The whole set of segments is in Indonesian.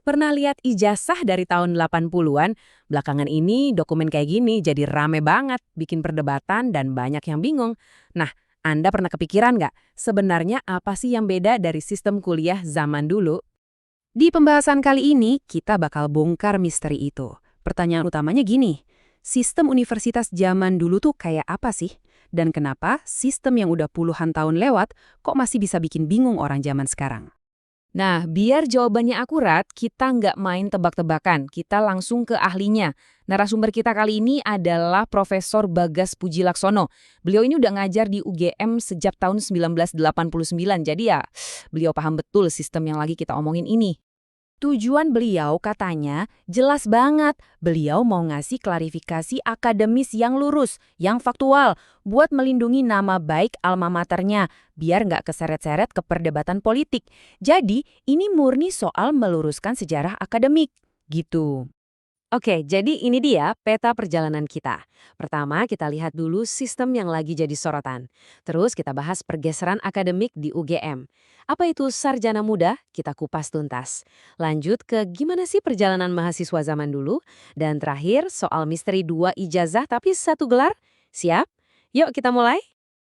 Pernah lihat ijazah dari tahun 80-an? Belakangan ini dokumen kayak gini jadi rame banget, bikin perdebatan dan banyak yang bingung. Nah, Anda pernah kepikiran nggak? Sebenarnya apa sih yang beda dari sistem kuliah zaman dulu? Di pembahasan kali ini, kita bakal bongkar misteri itu. Pertanyaan utamanya gini, sistem universitas zaman dulu tuh kayak apa sih? Dan kenapa sistem yang udah puluhan tahun lewat kok masih bisa bikin bingung orang zaman sekarang? Nah, biar jawabannya akurat, kita nggak main tebak-tebakan, kita langsung ke ahlinya. Narasumber kita kali ini adalah Profesor Bagas Pujilaksono. Beliau ini udah ngajar di UGM sejak tahun 1989, jadi ya beliau paham betul sistem yang lagi kita omongin ini. Tujuan beliau katanya jelas banget. Beliau mau ngasih klarifikasi akademis yang lurus, yang faktual, buat melindungi nama baik alma maternya, biar nggak keseret-seret ke perdebatan politik. Jadi, ini murni soal meluruskan sejarah akademik. Gitu. Oke, jadi ini dia peta perjalanan kita. Pertama, kita lihat dulu sistem yang lagi jadi sorotan. Terus kita bahas pergeseran akademik di UGM. Apa itu sarjana muda? Kita kupas tuntas. Lanjut ke gimana sih perjalanan mahasiswa zaman dulu? Dan terakhir, soal misteri 2 ijazah tapi 1 gelar. Siap? Yuk kita mulai.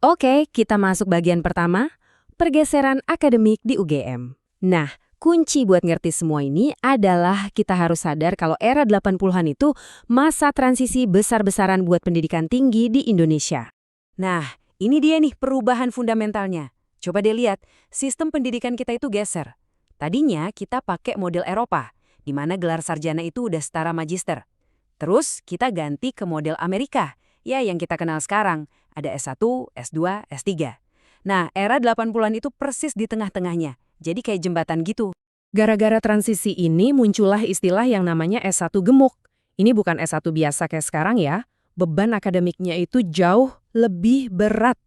Oke, kita masuk bagian pertama, pergeseran akademik di UGM. Nah, kunci buat ngerti semua ini adalah kita harus sadar kalau era 80-an itu masa transisi besar-besaran buat pendidikan tinggi di Indonesia. Nah, ini dia nih perubahan fundamentalnya. Coba deh lihat, sistem pendidikan kita itu geser. Tadinya kita pakai model Eropa, di mana gelar sarjana itu udah setara magister. Terus kita ganti ke model Amerika, ya yang kita kenal sekarang. Ada S1, S2, S3. Nah, era 80-an itu persis di tengah-tengahnya. Jadi kayak jembatan gitu. Gara-gara transisi ini muncullah istilah yang namanya S1 gemuk. Ini bukan S1 biasa kayak sekarang ya. Beban akademiknya itu jauh lebih berat.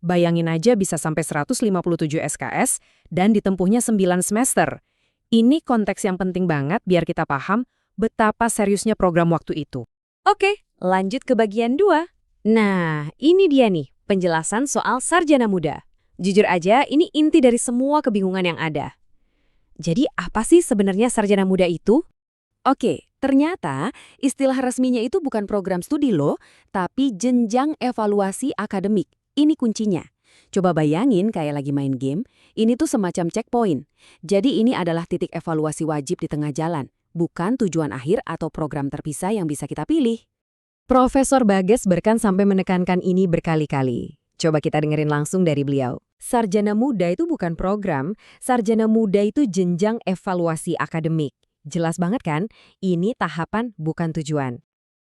Bayangin aja bisa sampai 157 SKS dan ditempuhnya 9 semester. Ini konteks yang penting banget biar kita paham betapa seriusnya program waktu itu. Oke, lanjut ke bagian 2. Nah, ini dia nih penjelasan soal sarjana muda. Jujur aja, ini inti dari semua kebingungan yang ada. Jadi apa sih sebenarnya sarjana muda itu? Oke, ternyata istilah resminya itu bukan program studi loh, tapi jenjang evaluasi akademik. Ini kuncinya. Coba bayangin kayak lagi main game, ini tuh semacam checkpoint. Jadi ini adalah titik evaluasi wajib di tengah jalan, bukan tujuan akhir atau program terpisah yang bisa kita pilih. Profesor Bagas bahkan sampai menekankan ini berkali-kali. Coba kita dengerin langsung dari beliau. Sarjana muda itu bukan program, sarjana muda itu jenjang evaluasi akademik. Jelas banget kan? Ini tahapan bukan tujuan.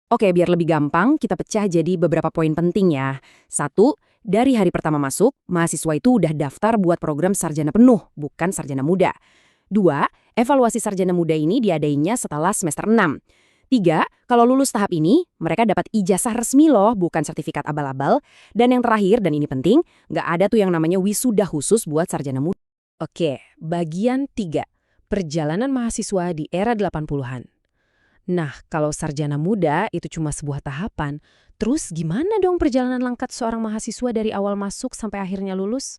Oke, biar lebih gampang, kita pecah jadi beberapa poin penting ya. 1, dari hari pertama masuk, mahasiswa itu udah daftar buat program sarjana penuh, bukan sarjana muda. 2, evaluasi sarjana muda ini diadainnya setelah semester 6. 3, kalau lulus tahap ini, mereka dapat ijazah resmi loh, bukan sertifikat abal-abal. Dan yang terakhir, dan ini penting, nggak ada tuh yang namanya wisuda khusus buat sarjana muda. Oke, bagian 3, perjalanan mahasiswa di era 80-an. Nah, kalau sarjana muda itu cuma sebuah tahapan, terus gimana dong perjalanan langkat seorang mahasiswa dari awal masuk sampai akhirnya lulus?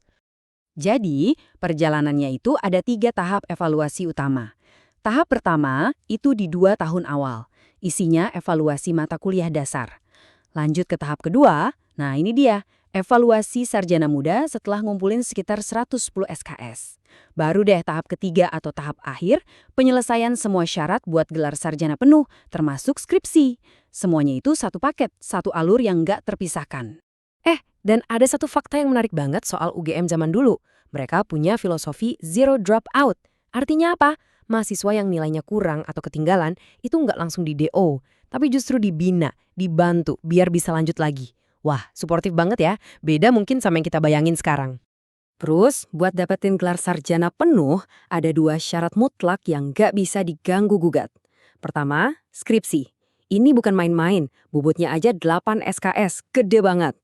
Jadi, perjalanannya itu ada 3 tahap evaluasi utama. Tahap pertama itu di 2 tahun awal. Isinya evaluasi mata kuliah dasar. Lanjut ke tahap kedua, nah ini dia, evaluasi sarjana muda setelah ngumpulin sekitar 110 SKS. Baru deh tahap ketiga atau tahap akhir, penyelesaian semua syarat buat gelar sarjana penuh, termasuk skripsi. Semuanya itu satu paket, satu alur yang nggak terpisahkan. Dan ada satu fakta yang menarik banget soal UGM zaman dulu. Mereka punya filosofi zero dropout. Artinya apa? Mahasiswa yang nilainya kurang atau ketinggalan itu nggak langsung di DO, tapi justru dibina, dibantu biar bisa lanjut lagi. Wah, suportif banget ya. Beda mungkin sama yang kita bayangin sekarang. Terus, buat dapetin gelar sarjana penuh, ada 2 syarat mutlak yang nggak bisa diganggu-gugat. Pertama, skripsi. Ini bukan main-main, bobotnya aja 8 SKS, gede banget.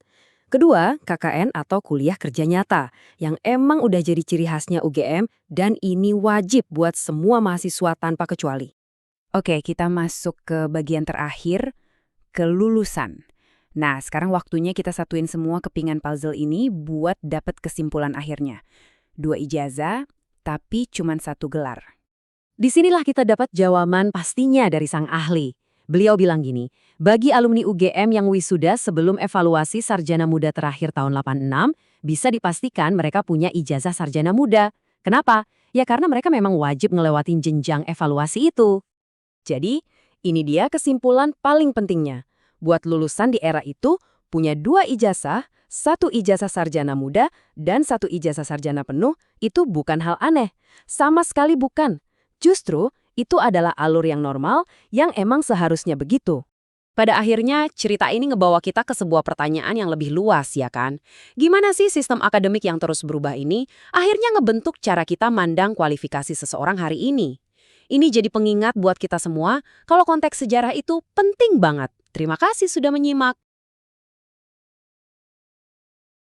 Kedua, KKN atau kuliah kerja nyata, yang emang udah jadi ciri khasnya UGM dan ini wajib buat semua mahasiswa tanpa kecuali. Oke, kita masuk ke bagian terakhir, kelulusan. Nah, sekarang waktunya kita satuin semua kepingan puzzle ini buat dapet kesimpulan akhirnya. 2 ijazah, tapi cuman 1 gelar. Disinilah kita dapat jawaban pastinya dari sang ahli. Beliau bilang gini, bagi alumni UGM yang wisuda sebelum evaluasi sarjana muda terakhir tahun 86, bisa dipastikan mereka punya ijazah sarjana muda. Kenapa? Ya karena mereka memang wajib ngelewatin jenjang evaluasi itu. Jadi, ini dia kesimpulan paling pentingnya. Buat lulusan di era itu, punya 2 ijazah, 1 ijazah sarjana muda, dan 1 ijazah sarjana penuh, itu bukan hal aneh. Sama sekali bukan. Justru, itu adalah alur yang normal, yang emang seharusnya begitu. Pada akhirnya, cerita ini ngebawa kita ke sebuah pertanyaan yang lebih luas, ya kan? Gimana sih sistem akademik yang terus berubah ini akhirnya ngebentuk cara kita mandang kualifikasi seseorang hari ini? Ini jadi pengingat buat kita semua kalau konteks sejarah itu penting banget. Terima kasih sudah menyimak.